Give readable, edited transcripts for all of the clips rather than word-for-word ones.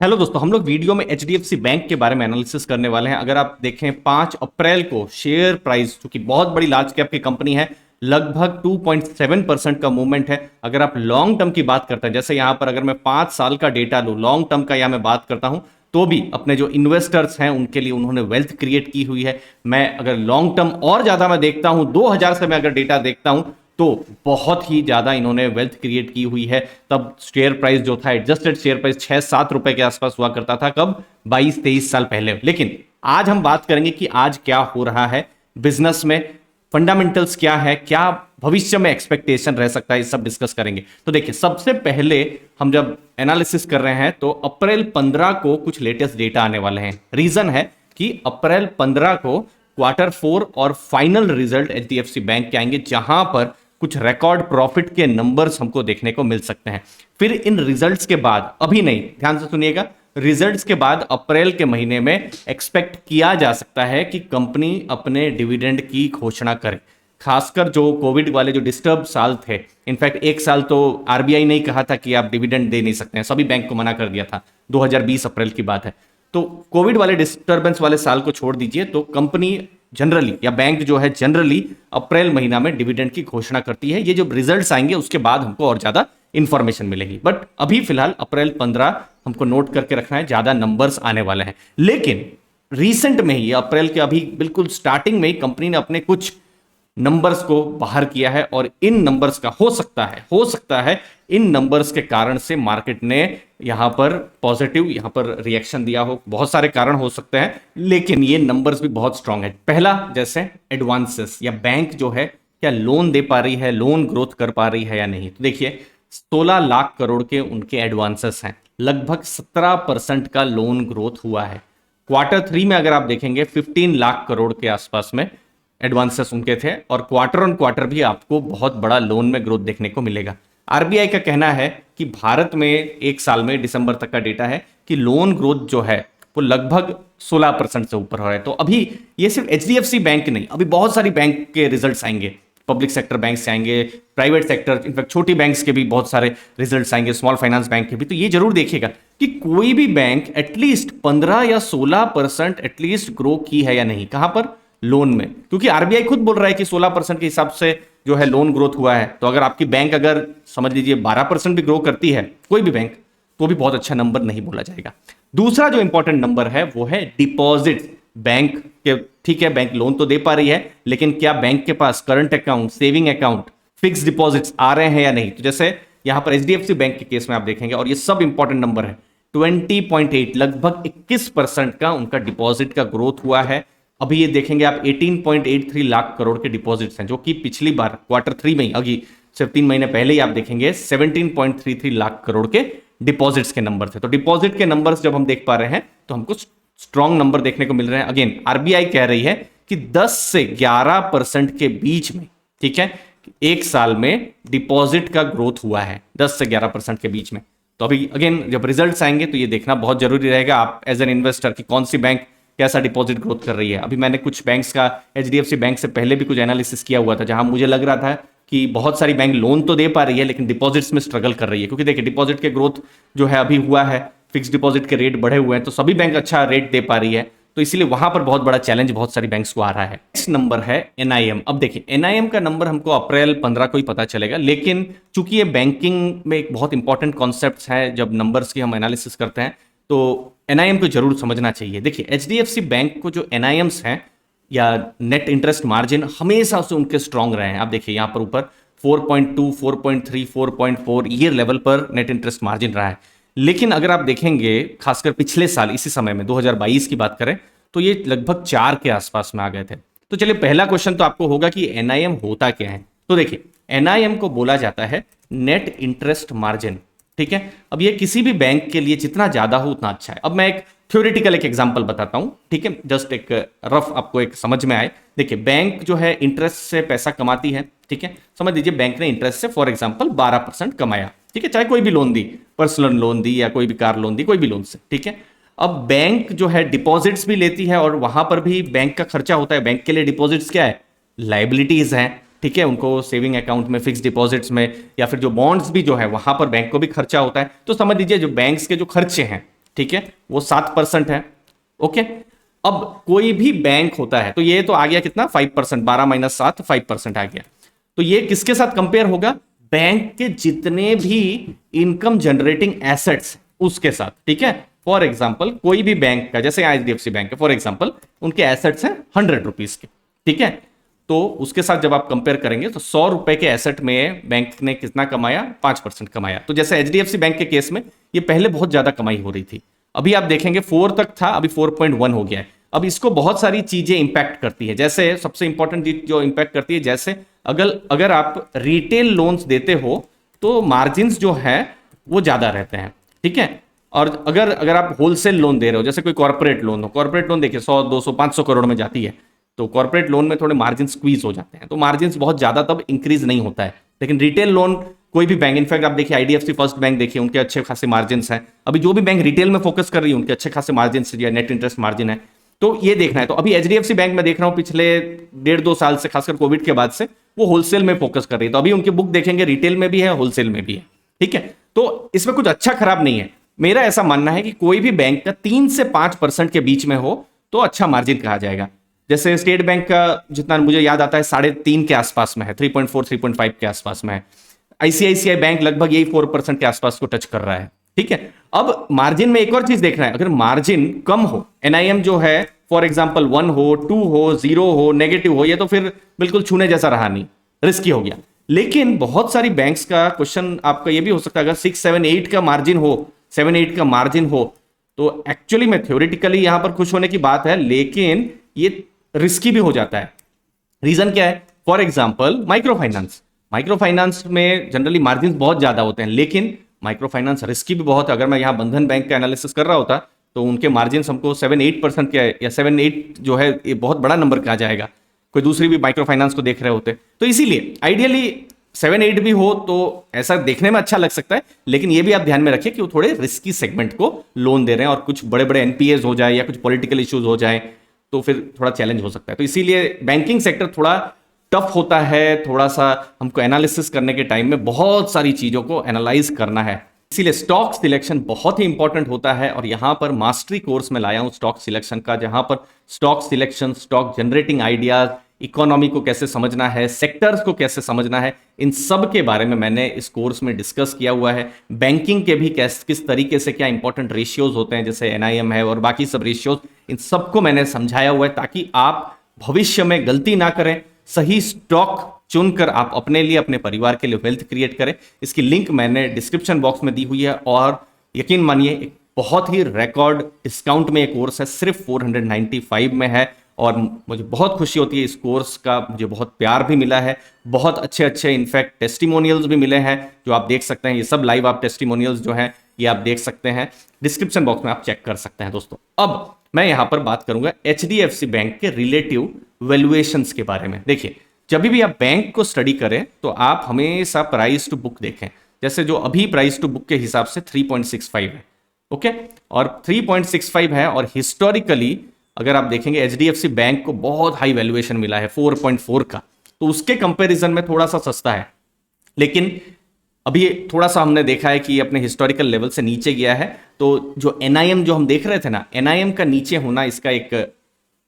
Hello दोस्तों, हम लोग वीडियो में एचडीएफसी बैंक के बारे में एनालिसिस करने वाले हैं। अगर आप देखें 5 अप्रैल को शेयर प्राइस, जो कि बहुत बड़ी लार्ज कैप की कंपनी है, लगभग 2.7% का मूवमेंट है। अगर आप लॉन्ग टर्म की बात करते हैं, जैसे यहां पर अगर मैं 5 साल का डेटा लूं, लॉन्ग टर्म का या मैं बात करता हूं, तो भी अपने जो इन्वेस्टर्स हैं उनके लिए उन्होंने वेल्थ क्रिएट की हुई है। मैं अगर लॉन्ग टर्म और ज्यादा मैं देखता हूं, 2000 से मैं अगर डेटा देखता हूं, तो बहुत ही ज्यादा इन्होंने वेल्थ क्रिएट की हुई है। तब शेयर प्राइस जो था, एडजस्टेड शेयर प्राइस 6-7 रुपए के आसपास हुआ करता था, कब? 22-23 साल पहले। लेकिन आज हम बात करेंगे कि आज क्या हो रहा है बिजनेस में, फंडामेंटल्स क्या है, क्या भविष्य में एक्सपेक्टेशन रह सकता है, ये सब डिस्कस करेंगे। तो देखिए, सबसे पहले हम जब एनालिसिस कर रहे हैं तो अप्रैल 15 को कुछ लेटेस्ट डेटा आने वाले हैं। रीजन है कि अप्रैल 15 को Q4 और फाइनल रिजल्ट एचडीएफसी बैंक के आएंगे, जहां पर कुछ रिकॉर्ड प्रॉफिट के नंबर्स हमको देखने को मिल सकते हैं। फिर इन रिजल्ट्स के बाद, अभी नहीं, ध्यान से सुनिएगा, रिजल्ट्स के बाद अप्रैल के महीने में एक्सपेक्ट किया जा सकता है कि कंपनी अपने डिविडेंड की घोषणा करे। खासकर जो कोविड वाले जो डिस्टर्ब साल थे, इनफैक्ट एक साल तो आरबीआई ने कहा था कि आप डिविडेंड दे नहीं सकते हैं, सभी बैंक को मना कर दिया था। 2020 अप्रैल की बात है। तो कोविड वाले डिस्टर्बेंस वाले साल को छोड़ दीजिए, तो कंपनी जनरली या बैंक जो है जनरली अप्रैल महीना में डिविडेंड की घोषणा करती है। ये जो रिजल्ट्स आएंगे उसके बाद हमको और ज्यादा इंफॉर्मेशन मिलेगी, बट अभी फिलहाल अप्रैल 15 हमको नोट करके रखना है, ज्यादा नंबर्स आने वाले हैं। लेकिन रिसेंट में ही, अप्रैल के अभी बिल्कुल स्टार्टिंग में ही, कंपनी ने अपने कुछ नंबर्स को बाहर किया है, और इन नंबर्स का हो सकता है इन नंबर्स के कारण से मार्केट ने यहां पर पॉजिटिव यहां पर रिएक्शन दिया हो। बहुत सारे कारण हो सकते हैं, लेकिन ये नंबर्स भी बहुत स्ट्रांग है। पहला, जैसे एडवांसेस, या बैंक जो है क्या लोन दे पा रही है, लोन ग्रोथ कर पा रही है या नहीं। तो देखिए, 16 लाख करोड़ के उनके एडवांसेस हैं, लगभग 17% का लोन ग्रोथ हुआ है। Q3 में अगर आप देखेंगे 15 लाख करोड़ के आसपास में एडवांसेस उनके थे, और क्वार्टर ऑन क्वार्टर भी आपको बहुत बड़ा लोन में ग्रोथ देखने को मिलेगा। आरबीआई का कहना है कि भारत में एक साल में, दिसंबर तक का डेटा है, कि लोन ग्रोथ जो है वो लगभग 16% से ऊपर हो रहा है। तो अभी ये सिर्फ एचडीएफसी बैंक नहीं, अभी बहुत सारी बैंक के रिजल्ट्स आएंगे, पब्लिक सेक्टर बैंक से आएंगे, प्राइवेट सेक्टर, इनफैक्ट छोटी बैंक्स के भी बहुत सारे रिजल्ट्स आएंगे, स्मॉल फाइनेंस बैंक के भी। तो ये जरूर देखिएगा कि कोई भी बैंक एटलीस्ट 15 या 16% एटलीस्ट ग्रो की है या नहीं। कहां पर? लोन में। क्योंकि आरबीआई खुद बोल रहा है कि 16% के हिसाब से जो है लोन ग्रोथ हुआ है। तो अगर आपकी बैंक, अगर समझ लीजिए 12% भी ग्रो करती है, कोई भी बैंक, तो भी बहुत अच्छा नंबर नहीं बोला जाएगा। दूसरा जो इंपॉर्टेंट नंबर है वो है डिपॉजिट बैंक के। ठीक है, बैंक लोन तो दे पा रही है, लेकिन क्या बैंक के पास current account, saving account, fix deposits आ रहे हैं या नहीं। तो जैसे यहां पर एचडीएफसी बैंक के केस में आप देखेंगे, और ये सब इंपॉर्टेंट नंबर है, 20.8, लगभग 21% का उनका डिपॉजिट का ग्रोथ हुआ है। अभी ये देखेंगे आप, 18.83 लाख करोड़ के डिपॉजिट्स हैं, जो कि पिछली बार Q3 में ही, अभी सिर्फ 3 महीने पहले ही आप देखेंगे 17.33 लाख करोड़ के डिपॉजिट्स के नंबर थे। तो डिपॉजिट के नंबर्स जब हम देख पा रहे हैं तो हमको स्ट्रॉन्ग नंबर देखने को मिल रहे हैं। अगेन आरबीआई कह रही है कि 10 से 11% के बीच में, ठीक है, एक साल में डिपॉजिट का ग्रोथ हुआ है 10 से 11% के बीच में। तो अभी अगेन जब रिजल्ट्स आएंगे तो ये देखना बहुत जरूरी रहेगा, आप एज एन इन्वेस्टर, की कौन सी बैंक कैसा डिपॉजिट ग्रोथ कर रही है। अभी मैंने कुछ बैंक्स का, एचडीएफसी बैंक से पहले भी कुछ एनालिसिस किया हुआ था, जहां मुझे लग रहा था कि बहुत सारी बैंक लोन तो दे पा रही है, लेकिन डिपॉजिट्स में स्ट्रगल कर रही है। क्योंकि देखिए, डिपॉजिट के ग्रोथ जो है अभी हुआ है, फिक्स डिपॉजिट के रेट बढ़े हुए हैं, तो सभी बैंक अच्छा रेट दे पा रही है। तो इसीलिए वहां पर बहुत बड़ा चैलेंज बहुत सारी बैंक्स को आ रहा है। नेक्स्ट नंबर है एनआईएम। अब देखिए, एनआईएम का नंबर हमको अप्रैल 15 को ही पता चलेगा, लेकिन चूंकि ये बैंकिंग में एक बहुत इंपॉर्टेंट कॉन्सेप्ट है, जब नंबर्स की हम एनालिसिस करते हैं तो एनआईएम को जरूर समझना चाहिए। देखिए, एचडीएफसी बैंक को जो एनआईएम्स हैं, या नेट इंटरेस्ट मार्जिन, हमेशा से उनके स्ट्रांग रहे हैं। आप देखिए यहां पर ऊपर 4.2, 4.3, 4.4 ये लेवल पर नेट इंटरेस्ट मार्जिन रहा है। लेकिन अगर आप देखेंगे, खासकर पिछले साल इसी समय में 2022 की बात करें, तो ये लगभग 4 के आसपास में आ गए थे। तो चलिए, पहला क्वेश्चन तो आपको होगा कि एनआईएम होता क्या है। तो देखिए, एनआईएम को बोला जाता है नेट इंटरेस्ट मार्जिन। ठीक है, अब ये किसी भी बैंक के लिए जितना ज्यादा हो उतना अच्छा है। अब मैं एक थ्योरेटिकल एक एग्जांपल बताता हूं, ठीक है, जस्ट एक रफ आपको एक समझ में आए। देखिए, बैंक जो है इंटरेस्ट से पैसा कमाती है, ठीक है, समझ लीजिए बैंक ने इंटरेस्ट से फॉर एग्जांपल 12% कमाया, ठीक है, चाहे कोई भी लोन दी, पर्सनल लोन दी या कोई भी कार लोन दी, कोई भी लोन से, ठीक है। अब बैंक जो है डिपॉजिट्स भी लेती है, और वहां पर भी बैंक का खर्चा होता है। बैंक के लिए डिपॉजिट्स क्या है? लाइबिलिटीज हैं, ठीक है, उनको सेविंग अकाउंट में, फिक्स डिपॉजिट्स में, या फिर जो बॉन्ड्स भी जो है वहां पर बैंक को भी खर्चा होता है। तो समझ लीजिए जो बैंक्स के जो खर्चे हैं ठीक है, वो 7% है। ओके, अब कोई भी बैंक होता है, तो ये तो आ गया कितना 5%, 12 माइनस 7 5% आ गया। तो ये किसके साथ कंपेयर होगा? बैंक के जितने भी इनकम जनरेटिंग एसेट्स उसके साथ, ठीक है। फॉर एग्जाम्पल कोई भी बैंक का, जैसे एचडीएफसी बैंक है फॉर एग्जाम्पल, उनके एसेट्स हैं 100 रुपीज के, ठीक है। तो उसके साथ जब आप कंपेयर करेंगे तो 100 रुपए के एसेट में बैंक ने कितना कमाया? 5% कमाया। तो जैसे एचडीएफसी बैंक के केस में ये पहले बहुत ज्यादा कमाई हो रही थी, अभी आप देखेंगे 4 तक था, अभी 4.1 हो गया है। अब इसको बहुत सारी चीजें इंपैक्ट करती है, जैसे सबसे इंपॉर्टेंट चीज जो इंपैक्ट करती है, जैसे अगर आप रिटेल लोन्स देते हो तो मार्जिन जो है वो ज्यादा रहते हैं, ठीक है। और अगर आप होलसेल लोन दे रहे हो, जैसे कोई कॉर्पोरेट लोन हो, कॉर्पोरेट लोन देखिए 100 200 500 करोड़ में जाती है, तो कॉर्पोरेट लोन में थोड़े मार्जिन स्क्वीज हो जाते हैं, तो मार्जिन बहुत ज्यादा तब इंक्रीज नहीं होता है। लेकिन रिटेल लोन कोई भी बैंक, इनफैक्ट आप देखिए आईडीएफसी फर्स्ट बैंक देखिए, उनके अच्छे खासे मार्जिन हैं। अभी जो भी बैंक रिटेल में फोकस कर रही है उनके अच्छे खासे मार्जिन या नेट इंटरेस्ट मार्जिन है, तो ये देखना है। तो अभी एचडीएफसी बैंक में देख रहा हूं पिछले 1.5-2 साल से, खासकर कोविड के बाद से वो होलसेल में फोकस कर रही है, तो अभी उनकी बुक देखेंगे रिटेल में भी है होलसेल में भी है, ठीक है। तो इसमें कुछ अच्छा खराब नहीं है। मेरा ऐसा मानना है कि कोई भी बैंक का 3 से 5% के बीच में हो तो अच्छा मार्जिन कहा जाएगा। जैसे स्टेट बैंक का जितना मुझे याद आता है 3.5 के आसपास में है, 3.4 3.5 के आसपास में है। आईसीआईसीआई बैंक लगभग यही 4% के आसपास को टच कर रहा है, ठीक है। अब मार्जिन में एक और चीज देखना है, अगर मार्जिन कम हो, एनआईएम जो है फॉर एग्जांपल 1 हो, 2 हो, 0 हो, नेगेटिव हो, ये तो फिर बिल्कुल छूने जैसा रहा नहीं, रिस्की हो गया। लेकिन बहुत सारी बैंक्स का क्वेश्चन आपका ये भी हो सकता है, अगर 6, 7, 8 का मार्जिन हो, 7, 8 का मार्जिन हो, तो एक्चुअली में थ्योरेटिकली यहां पर खुश होने की बात है, लेकिन ये रिस्की भी हो जाता है। रीजन क्या है? फॉर एग्जांपल माइक्रो फाइनेंस में जनरली मार्जिन बहुत ज्यादा होते हैं, लेकिन माइक्रो फाइनेंस रिस्की भी बहुत है। अगर मैं यहां बंधन बैंक का एनालिसिस कर रहा होता तो उनके मार्जिन हमको 7-8% के, या 7-8 जो है ये बहुत बड़ा नंबर कहा जाएगा, कोई दूसरी भी माइक्रो फाइनेंस को देख रहे होते। तो इसीलिए आइडियली 7-8 भी हो तो ऐसा देखने में अच्छा लग सकता है, लेकिन ये भी आप ध्यान में रखिए कि वो थोड़े रिस्की सेगमेंट को लोन दे रहे हैं, और कुछ बड़े बड़े एनपीएस हो जाए या कुछ पॉलिटिकल इश्यूज हो जाए तो फिर थोड़ा चैलेंज हो सकता है। तो इसीलिए बैंकिंग सेक्टर थोड़ा टफ होता है, थोड़ा सा हमको एनालिसिस करने के टाइम में बहुत सारी चीजों को एनालाइज करना है, इसीलिए स्टॉक सिलेक्शन बहुत ही इंपॉर्टेंट होता है। और यहां पर मास्टरी कोर्स में लाया हूं स्टॉक सिलेक्शन का, जहां पर stock selection, stock generating ideas, economy को कैसे समझना है, सेक्टर्स को कैसे समझना है, इन सब के बारे में मैंने इस कोर्स में डिस्कस किया हुआ है। बैंकिंग के भी किस तरीके से क्या इंपॉर्टेंट रेशियोज होते हैं, जैसे एनआईएम है और बाकी सब रेशियोज, इन सबको मैंने समझाया हुआ है, ताकि आप भविष्य में गलती ना करें, सही स्टॉक चुनकर आप अपने लिए, अपने परिवार के लिए वेल्थ क्रिएट करें। इसकी लिंक मैंने डिस्क्रिप्शन बॉक्स में दी हुई है, और यकीन मानिए एक बहुत ही रिकॉर्ड डिस्काउंट में ये कोर्स है, सिर्फ 495 में है। और मुझे बहुत खुशी होती है, इस कोर्स का मुझे बहुत प्यार भी मिला है, बहुत अच्छे अच्छे इनफैक्ट टेस्टिमोनियल्स भी मिले हैं, जो आप देख सकते हैं। ये सब लाइव आप टेस्टिमोनियल्स जो हैं ये आप देख सकते हैं, डिस्क्रिप्शन बॉक्स में आप चेक कर सकते हैं दोस्तों। अब मैं यहां पर बात करूंगा एचडीएफसी बैंक के रिलेटिव वैल्यूएशंस के बारे में। देखिए, जब भी आप बैंक को स्टडी करें तो आप हमेशा प्राइस टू बुक देखें। जैसे जो अभी प्राइस टू बुक के हिसाब से 3.65 है, ओके, और 3.65 है, और हिस्टोरिकली अगर आप देखेंगे एचडीएफसी बैंक को बहुत हाई वैल्यूएशन मिला है 4.4 का, तो उसके कंपैरिजन में थोड़ा सा सस्ता है। लेकिन अभी थोड़ा सा हमने देखा है कि अपने हिस्टोरिकल लेवल से नीचे गया है, तो जो एनआईएम जो हम देख रहे थे ना, एनआईएम का नीचे होना इसका एक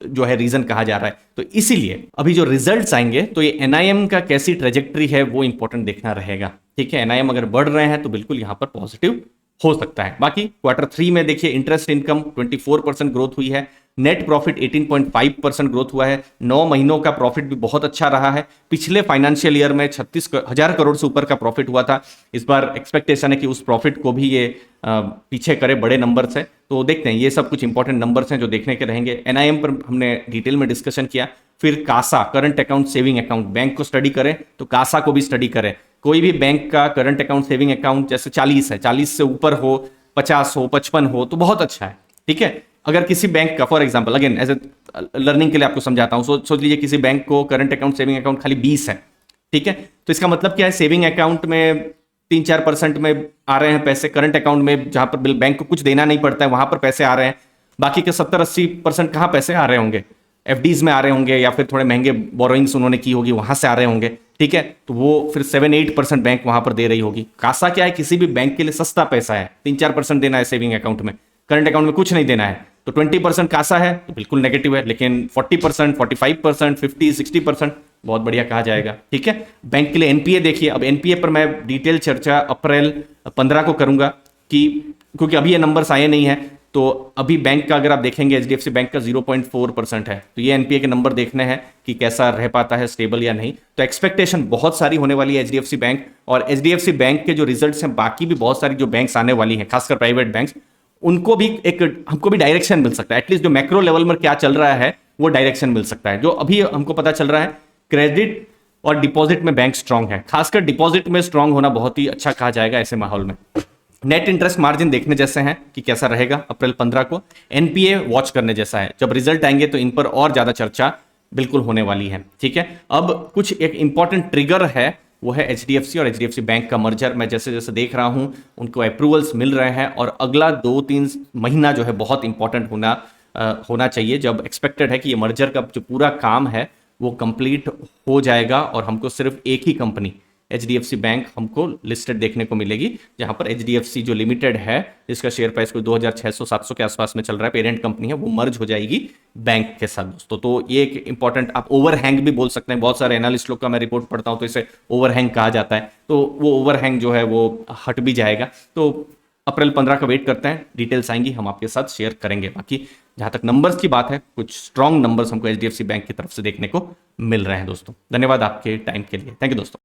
जो है रीजन कहा जा रहा है। तो इसीलिए अभी जो रिजल्ट्स आएंगे तो ये एनआईएम का कैसी ट्रेजेक्टरी है वो इंपॉर्टेंट देखना रहेगा, ठीक है। एनआईएम अगर बढ़ रहे हैं तो बिल्कुल यहां पर पॉजिटिव हो सकता है। बाकी Q3 में देखिए इंटरेस्ट इनकम 24% ग्रोथ हुई है, नेट प्रॉफिट 18.5% ग्रोथ हुआ है, 9 महीनों का प्रॉफिट भी बहुत अच्छा रहा है। पिछले फाइनेंशियल ईयर में 36,000 करोड़ से ऊपर का प्रॉफिट हुआ था। इस बार एक्सपेक्टेशन है कि उस प्रॉफिट को भी ये पीछे करे बड़े नंबर से। तो देखते हैं, ये सब कुछ इंपॉर्टेंट नंबर्स हैं जो देखने के रहेंगे। एनआईएम पर हमने डिटेल में डिस्कशन किया। फिर CASA, current account saving account, bank को स्टडी करें तो कासा को भी स्टडी करें। कोई भी बैंक का करंट अकाउंट सेविंग अकाउंट जैसे 40 है, 40 से ऊपर हो, 50 हो, 55 हो तो बहुत अच्छा है, ठीक है। अगर किसी बैंक का for example, again as a learning के लिए आपको समझाता हूं, सोच लीजिए किसी बैंक को करंट अकाउंट सेविंग अकाउंट खाली 20 है, ठीक है। तो इसका मतलब क्या है, सेविंग अकाउंट में 3-4% में आ रहे हैं पैसे, करंट अकाउंट में जहां पर बैंक को कुछ देना नहीं पड़ता है वहां पर पैसे आ रहे हैं, बाकी के 70-80% कहां पैसे आ रहे होंगे, एफडीज में आ रहे होंगे, या फिर थोड़े महंगे बोरोइंग्स उन्होंने की होगी वहां से आ रहे होंगे, ठीक है। तो वो फिर 7-8% बैंक वहां पर दे रही होगी। कासा क्या है, किसी भी बैंक के लिए सस्ता पैसा है, 3-4% देना है सेविंग अकाउंट में। करंट अकाउंट में कुछ नहीं देना है, तो 20% कासा है तो बिल्कुल नेगेटिव है, लेकिन 40%, 45%, 50, 60% बहुत बढ़िया कहा जाएगा। ठीक है, बैंक के लिए एनपीए देखिए। अब एनपीए पर मैं डिटेल चर्चा अप्रैल 15 को करूंगा, कि क्योंकि अभी ये नंबर्स आए नहीं है, तो अभी बैंक का अगर आप देखेंगे एचडीएफसी बैंक का 0.4% है, तो ये एनपीए के नंबर देखने हैं कि कैसा रह पाता है, स्टेबल या नहीं। तो एक्सपेक्टेशन बहुत सारी होने वाली है एचडीएफसी बैंक, और एचडीएफसी बैंक के जो रिजल्ट्स हैं बाकी भी बहुत सारी जो बैंक्स आने वाली हैं, खासकर प्राइवेट बैंक्स, उनको भी एक हमको भी डायरेक्शन मिल सकता है। एटलीस्ट जो मैक्रो लेवल में क्या चल रहा है वो डायरेक्शन मिल सकता है। जो अभी हमको पता चल रहा है, क्रेडिट और डिपॉजिट में बैंक स्ट्रांग है, खासकर डिपॉजिट में स्ट्रांग होना बहुत ही अच्छा कहा जाएगा ऐसे माहौल में। नेट इंटरेस्ट मार्जिन देखने जैसे हैं कि कैसा रहेगा अप्रैल 15 को। एनपीए वॉच करने जैसा है, जब रिजल्ट आएंगे तो इन पर और ज्यादा चर्चा बिल्कुल होने वाली है। ठीक है, अब कुछ एक इंपॉर्टेंट ट्रिगर है, वो है एचडीएफसी और एचडीएफसी बैंक का मर्जर। मैं जैसे जैसे देख रहा हूं उनको अप्रूवल्स मिल रहे हैं, और अगला 2-3 महीना जो है बहुत इंपॉर्टेंट होना चाहिए, जब एक्सपेक्टेड है कि ये मर्जर का जो पूरा काम है वो कंप्लीट हो जाएगा, और हमको सिर्फ एक ही कंपनी एचडीएफसी बैंक हमको लिस्टेड देखने को मिलेगी, जहां पर एचडीएफसी जो लिमिटेड है, जिसका शेयर प्राइस कोई 2600-700 के आसपास में चल रहा है, पेरेंट कंपनी है, वो मर्ज हो जाएगी बैंक के साथ दोस्तों। तो ये एक इंपॉर्टेंट, आप ओवरहैंग भी बोल सकते हैं, बहुत सारे एनालिस्ट लोग का मैं रिपोर्ट पढ़ता हूं तो इसे ओवरहैंग कहा जाता है, तो वो ओवरहैंग जो है वो हट भी जाएगा। तो अप्रैल 15 का वेट करते हैं, डिटेल्स आएंगी हम आपके साथ शेयर करेंगे। बाकी जहां तक नंबर्स की बात है, कुछ स्ट्रॉन्ग नंबर्स हमको एचडीएफसी बैंक की तरफ से देखने को मिल रहे हैं दोस्तों। धन्यवाद आपके टाइम के लिए, थैंक यू दोस्तों।